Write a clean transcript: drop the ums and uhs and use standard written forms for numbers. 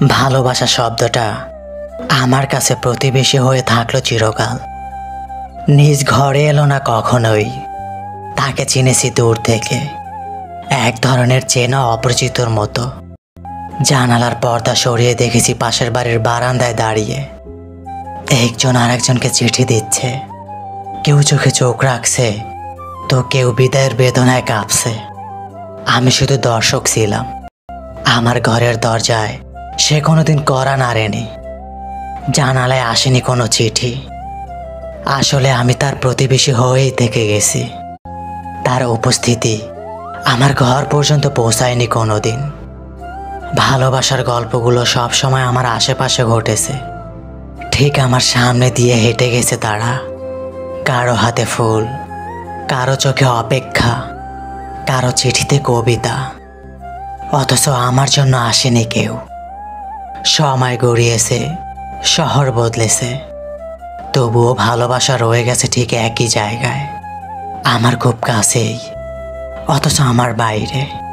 ভালোবাসা শব্দটা আমার কাছে প্রতিবেশী হয়ে থাকলো চিরকাল। নিজ ঘরে এলো না কখনোই, তাকে চিনেছি দূর থেকে, এক ধরনের চেনা অপরিচিতর মতো। জানালার পর্দা সরিয়ে দেখেছি পাশের বাড়ির বারান্দায় দাঁড়িয়ে একজন আরেকজনকে চিঠি দিচ্ছে। কেউ চোখে চোখ রাখছে, তো কেউ বিদায়ের বেদনায় কাঁপছে। আমি শুধু দর্শক ছিলাম। আমার ঘরের দরজায় সে কোনোদিন কড়া নাড়েনি, জানালায় আসেনি কোনো চিঠি। আসলে আমি তার প্রতিবেশী হয়েই থেকে গেছি। তার উপস্থিতি আমার ঘর পর্যন্ত পৌঁছায়নি কোনোদিন। ভালোবাসার গল্পগুলো সবসময় আমার আশেপাশে ঘটেছে, ঠিক আমার সামনে দিয়ে হেঁটে গেছে তারা। কারো হাতে ফুল, কারো চোখে অপেক্ষা, কারো চিঠিতে কবিতা, অথচ আমার জন্য আসেনি কেউ। সময় গড়িয়েছে, শহর বদলেছে, তবুও ভালোবাসা রয়ে গেছে ঠিক একই জায়গায়, আমার খুব কাছেই, অথচ আমার বাইরে।